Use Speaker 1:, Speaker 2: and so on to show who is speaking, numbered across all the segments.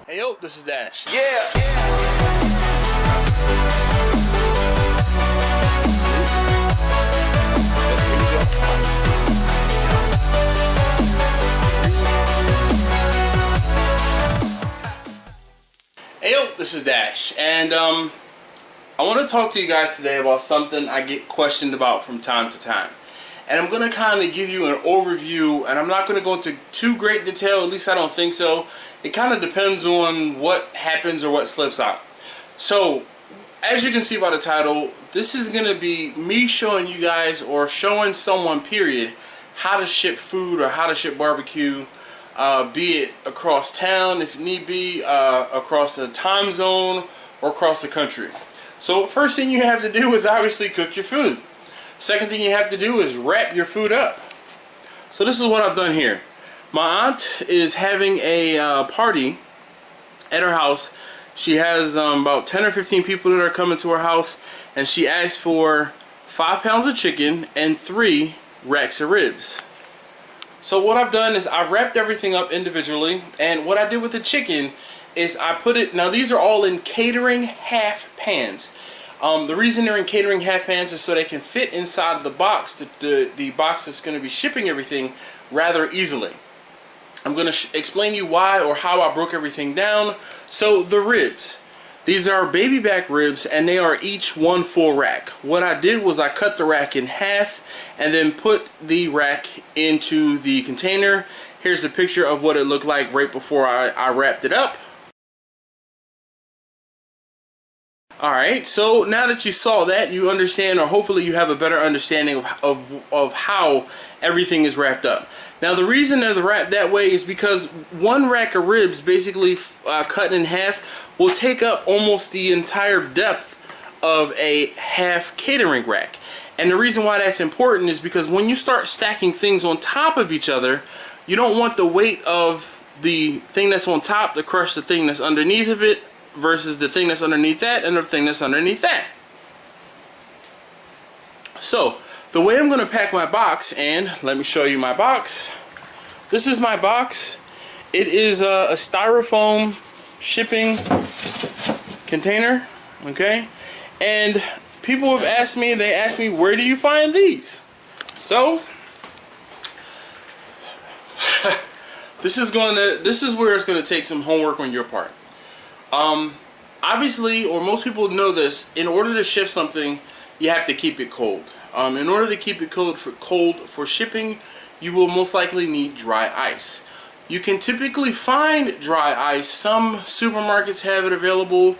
Speaker 1: Hey yo, this is Dash.
Speaker 2: Yeah.
Speaker 1: Hey yo, this is Dash, and I want to talk to you guys today about something I get questioned about from time to time. And I'm going to kind of give you an overview, and I'm not going to go into too great detail, at least I don't think so. It kind of depends on what happens or what slips out. So, as you can see by the title, this is going to be me showing you guys, or showing someone, period, how to ship food or how to ship barbecue, be it across town, if need be, across the time zone, or across the country. So, first thing you have to do is obviously cook your food. Second thing you have to do is wrap your food up. So this is what I've done here. My aunt is having a party at her house. She has about 10 or 15 people that are coming to her house, and she asked for 5 pounds of chicken and 3 racks of ribs. So what I've done is I've wrapped everything up individually, and what I did with the chicken is I put it, now these are all in catering half pans. The reason they're in catering half pans is so they can fit inside the box, the box that's going to be shipping everything, rather easily. I'm going to explain to you why or how I broke everything down. So the ribs, these are baby back ribs, and they are each 1 full rack. What I did was I cut the rack in half and then put the rack into the container. Here's a picture of what it looked like right before I wrapped it up. Alright, so now that you saw that, you understand, or hopefully you have a better understanding of how everything is wrapped up. Now the reason they're wrapped that way is because 1 rack of ribs, basically cut in half, will take up almost the entire depth of a half catering rack. And the reason why that's important is because when you start stacking things on top of each other, you don't want the weight of the thing that's on top to crush the thing that's underneath of it, versus the thing that's underneath that and the thing that's underneath that. So, the way I'm going to pack my box, and let me show you my box. This is my box. It is a styrofoam shipping container, okay? And people have asked me, where do you find these? So, this is where it's going to take some homework on your part. Obviously, or most people know this, in order to ship something, you have to keep it cold. In order to keep it cold for shipping, you will most likely need dry ice. You can typically find dry ice. Some supermarkets have it available,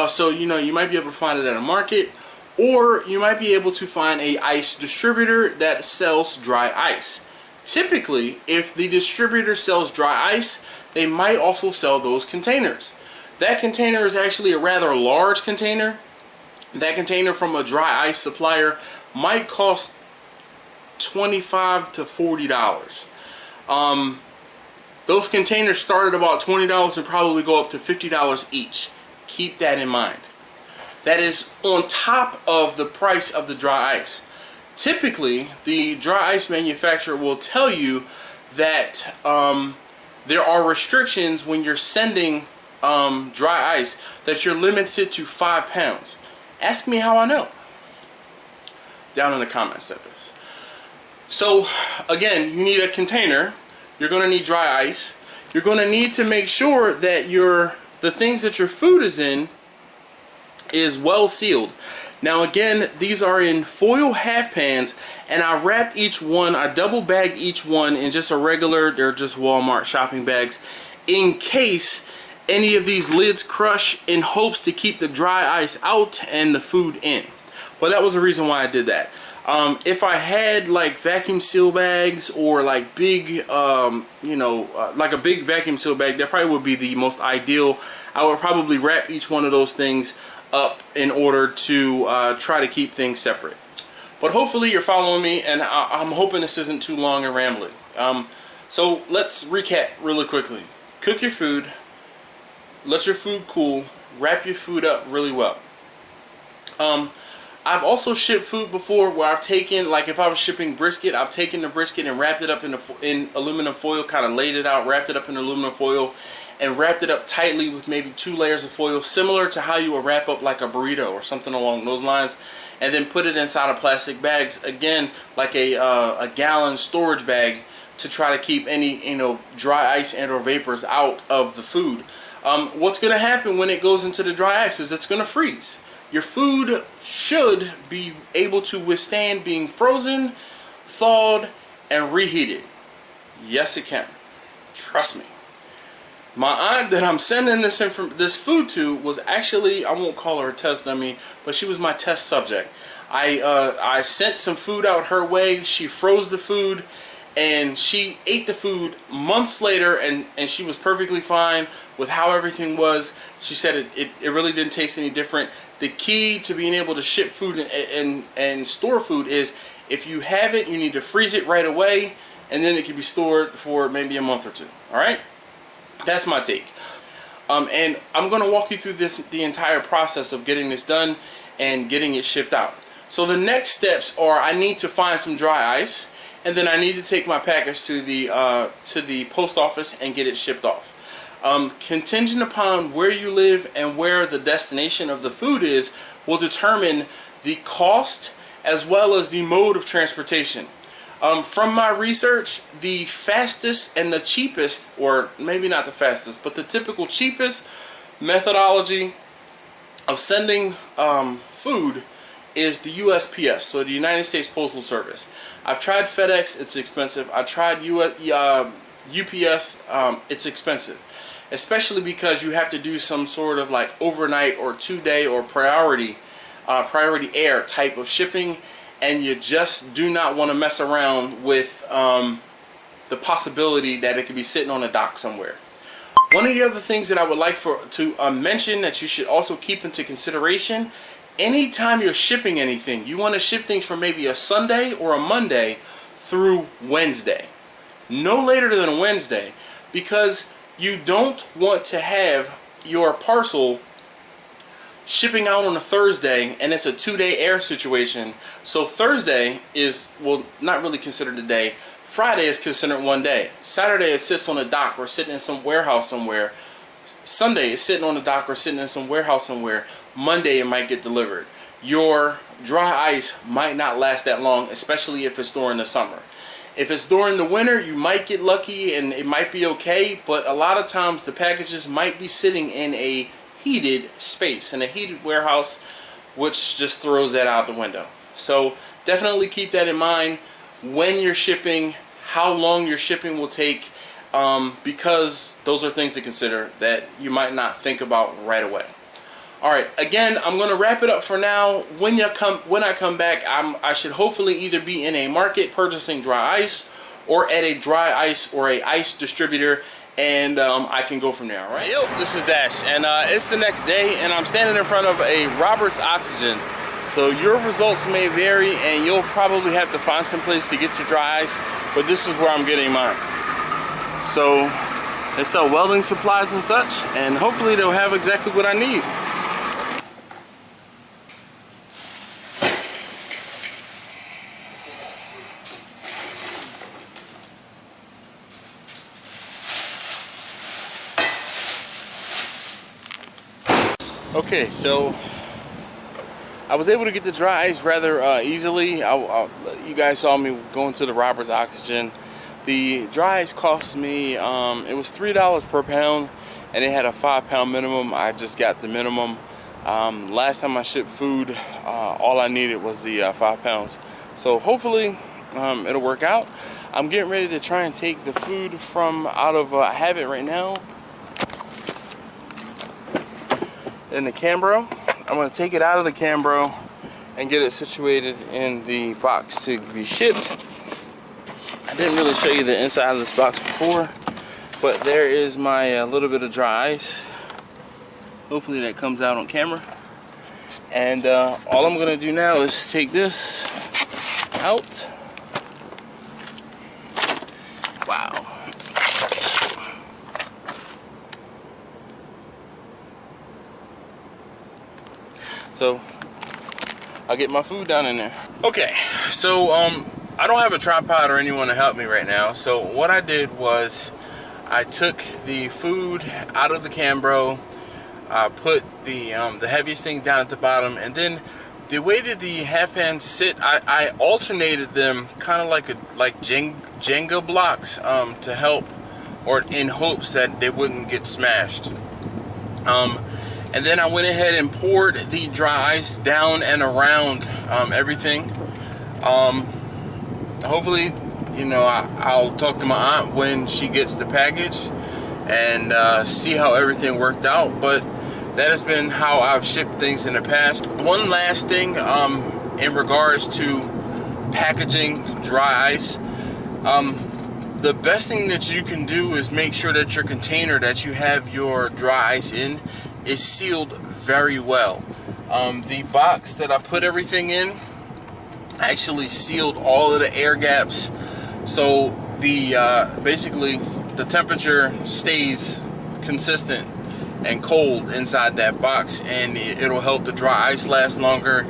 Speaker 1: so you might be able to find it at a market, or you might be able to find a ice distributor that sells dry ice. Typically, if the distributor sells dry ice, they might also sell those containers. That container is actually a rather large container. That container from a dry ice supplier might cost $25 to $40. Those containers start at about $20 and probably go up to $50 each. Keep that in mind. That is on top of the price of the dry ice. Typically, the dry ice manufacturer will tell you that there are restrictions when you're sending dry ice, that you're limited to 5 pounds. Ask me how I know. Down in the comments of this. So again, you need a container. You're going to need dry ice. You're going to need to make sure that the things that your food is in is well sealed. Now again, these are in foil half pans, and I wrapped each one, I double bagged each one in just a regular, they're just Walmart shopping bags, in case any of these lids crush, in hopes to keep the dry ice out and the food in. But that was the reason why I did that. If I had like vacuum seal bags, or like big, like a big vacuum seal bag, that probably would be the most ideal. I would probably wrap each one of those things up in order to try to keep things separate. But hopefully you're following me, and I'm hoping this isn't too long and rambling. So let's recap really quickly. Cook your food. Let your food cool. Wrap your food up really well. I've also shipped food before where I've taken, like if I was shipping brisket, I've taken the brisket and wrapped it up in aluminum foil, kind of laid it out, wrapped it up in aluminum foil, and wrapped it up tightly with maybe 2 layers of foil, similar to how you would wrap up like a burrito or something along those lines, and then put it inside of plastic bags, again like a gallon storage bag, to try to keep any, you know, dry ice and or vapors out of the food. What's going to happen when it goes into the dry ice is it's going to freeze. Your food should be able to withstand being frozen, thawed, and reheated. Yes, it can. Trust me. My aunt that I'm sending this food to was actually, I won't call her a test dummy, but she was my test subject. I sent some food out her way. She froze the food, and she ate the food months later, and she was perfectly fine with how everything was. She said it really didn't taste any different. The key to being able to ship food and store food is, if you have it, you need to freeze it right away, and then it can be stored for maybe a month or two. All right, that's my take. And I'm going to walk you through the entire process of getting this done and getting it shipped out. So the next steps are, I need to find some dry ice, and then I need to take my package to the post office and get it shipped off. Contingent upon where you live and where the destination of the food is will determine the cost as well as the mode of transportation. From my research, the fastest and the cheapest, or maybe not the fastest, but the typical cheapest methodology of sending food is the USPS, so the United States Postal Service. I've tried FedEx, it's expensive. I tried UPS, it's expensive. Especially because you have to do some sort of like overnight or 2-day or priority air type of shipping, and you just do not want to mess around with the possibility that it could be sitting on a dock somewhere. One of the other things that I would like to mention that you should also keep into consideration, anytime you're shipping anything, you want to ship things from maybe a Sunday or a Monday through Wednesday. No later than Wednesday, because you don't want to have your parcel shipping out on a Thursday and it's a 2-day air situation. So Thursday is, well, not really considered a day. Friday is considered 1 day. Saturday it sits on a dock or sitting in some warehouse somewhere. Sunday is sitting on the dock or sitting in some warehouse somewhere. Monday it might get delivered. Your dry ice might not last that long, especially if it's during the summer. If it's during the winter, you might get lucky and it might be okay, but a lot of times the packages might be sitting in a heated space, in a heated warehouse, which just throws that out the window. So definitely keep that in mind when you're shipping, how long your shipping will take, because those are things to consider that you might not think about right away. Alright, again, I'm going to wrap it up for now. When I come back, I should hopefully either be in a market purchasing dry ice, or at a dry ice or a ice distributor, and I can go from there. Alright, yo, this is Dash, and it's the next day, and I'm standing in front of a Robert's Oxygen. So your results may vary, and you'll probably have to find some place to get your dry ice, but this is where I'm getting mine. So they sell welding supplies and such, and hopefully they'll have exactly what I need. Okay, so I was able to get the dry ice rather easily. You guys saw me going to the Robert's Oxygen. The dry ice cost me, it was $3 per pound, and it had a 5-pound minimum. I just got the minimum. Last time I shipped food, all I needed was the 5 pounds. So hopefully it'll work out. I'm getting ready to try and take the food from out of, I have it right now in the Cambro. I'm going to take it out of the Cambro and get it situated in the box to be shipped. I didn't really show you the inside of this box before, but there is my little bit of dry ice. Hopefully that comes out on camera. And all I'm going to do now is take this out. Wow. So I'll get my food down in there. Okay, so I don't have a tripod or anyone to help me right now. So what I did was I took the food out of the Cambro, put the heaviest thing down at the bottom, and then the way that the half pans sit, I alternated them kind of like Jenga blocks to help, or in hopes that they wouldn't get smashed. And then I went ahead and poured the dry ice down and around everything. Hopefully, you know, I'll talk to my aunt when she gets the package and see how everything worked out. But that has been how I've shipped things in the past. One last thing in regards to packaging dry ice. The best thing that you can do is make sure that your container that you have your dry ice in is sealed very well. The box that I put everything in actually sealed all of the air gaps, so the basically the temperature stays consistent and cold inside that box, and it'll help the dry ice last longer,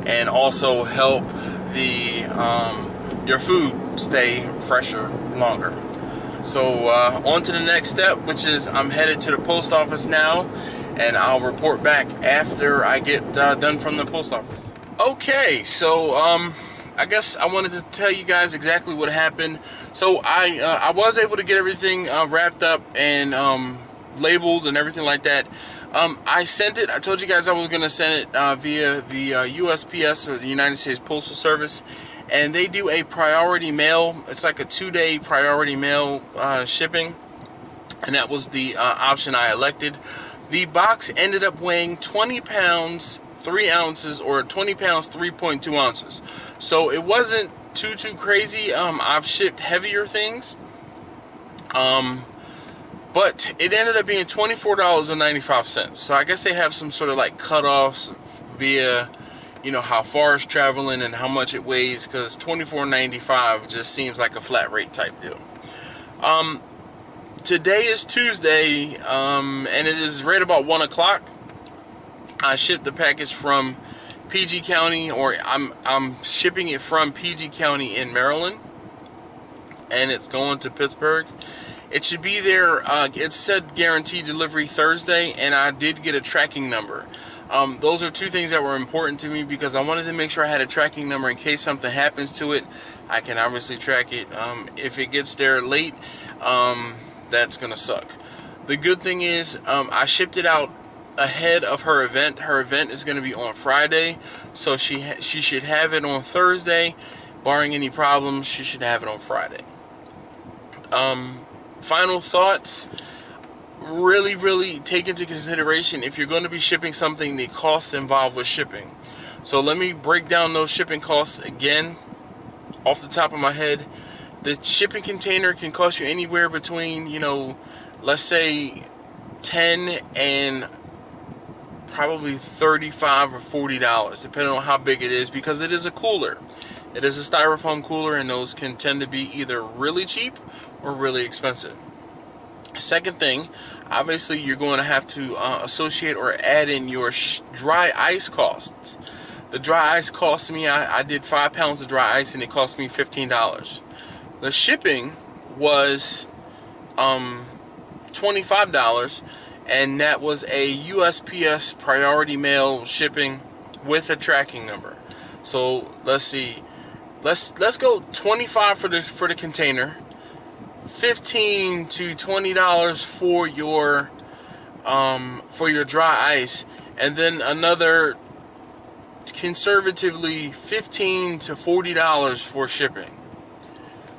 Speaker 1: and also help the your food stay fresher longer. So on to the next step, which is I'm headed to the post office now, and I'll report back after I get done from the post office. Okay, so I guess I wanted to tell you guys exactly what happened. So I was able to get everything wrapped up and labeled and everything like that. I sent it. I told you guys I was going to send it via the USPS, or the United States Postal Service, and they do a priority mail. It's like a 2-day priority mail shipping, and that was the option I elected. The box ended up weighing 20 pounds 3 ounces, or 20 pounds 3.2 ounces. So it wasn't too crazy. I've shipped heavier things, but it ended up being $24.95. So I guess they have some sort of like cutoffs via, you know, how far it's traveling and how much it weighs, because $24.95 just seems like a flat rate type deal. Today is Tuesday, and it is right about 1 o'clock. I shipped the package from PG County, or I'm shipping it from PG County in Maryland, and it's going to Pittsburgh. It should be there. It said guaranteed delivery Thursday, and I did get a tracking number. Those are two things that were important to me, because I wanted to make sure I had a tracking number in case something happens to it. I can obviously track it. If it gets there late, that's gonna suck. The good thing is I shipped it out ahead of her event. Her event is going to be on Friday, so she should have it on Thursday. Barring any problems, she should have it on Friday. Final thoughts. Really take into consideration, if you're going to be shipping something, the costs involved with shipping. So let me break down those shipping costs again off the top of my head. The shipping container can cost you anywhere between, you know, let's say $10 and probably $35 or $40, depending on how big it is, because it is a cooler. It is a styrofoam cooler, and those can tend to be either really cheap or really expensive. Second thing, obviously you're going to have to associate or add in your dry ice costs. The dry ice cost me, I did 5 pounds of dry ice, and it cost me $15. The shipping was $25, and that was a USPS priority mail shipping with a tracking number. So let's see, let's go $25 for the container, $15 to $20 for your dry ice, and then another conservatively $15 to $40 for shipping.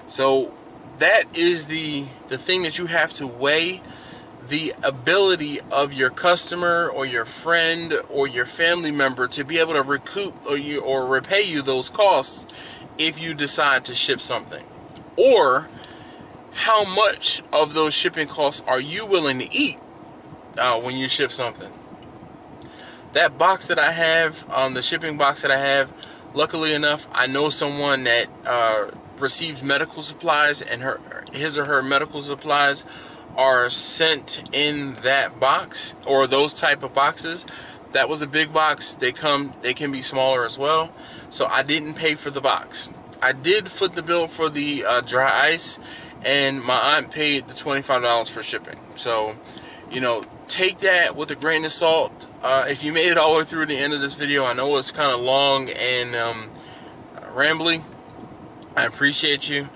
Speaker 1: So that is the thing that you have to weigh. The ability of your customer or your friend or your family member to be able to recoup or repay you those costs if you decide to ship something, or how much of those shipping costs are you willing to eat when you ship something. That box that I have, the shipping box that I have, luckily enough, I know someone that receives medical supplies, and his or her medical supplies are sent in that box, or those type of boxes. That was a big box. They can be smaller as well. So I didn't pay for the box. I did foot the bill for the dry ice, and my aunt paid the $25 for shipping. So, you know, take that with a grain of salt. If you made it all the way through the end of this video, I know it's kind of long and rambly. I appreciate you.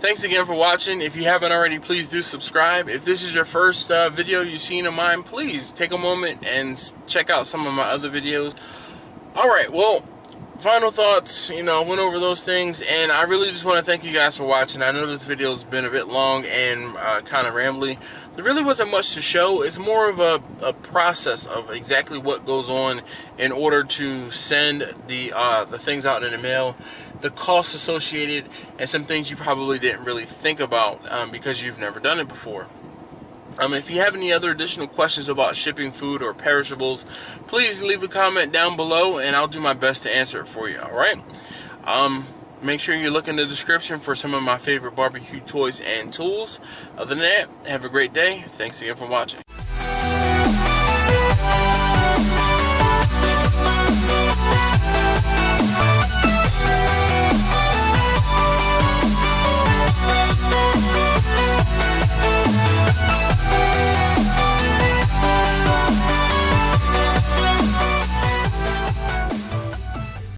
Speaker 1: Thanks again for watching. If you haven't already, please do subscribe. If this is your first video you've seen of mine, please take a moment and check out some of my other videos. Alright, well, final thoughts, you know, went over those things, and I really just want to thank you guys for watching. I know this video has been a bit long and kind of rambly. There really wasn't much to show. It's more of a process of exactly what goes on in order to send the things out in the mail, the costs associated, and some things you probably didn't really think about because you've never done it before. If you have any other additional questions about shipping food or perishables, please leave a comment down below and I'll do my best to answer it for you, alright? Make sure you look in the description for some of my favorite barbecue toys and tools. Other than that, have a great day. Thanks again for watching.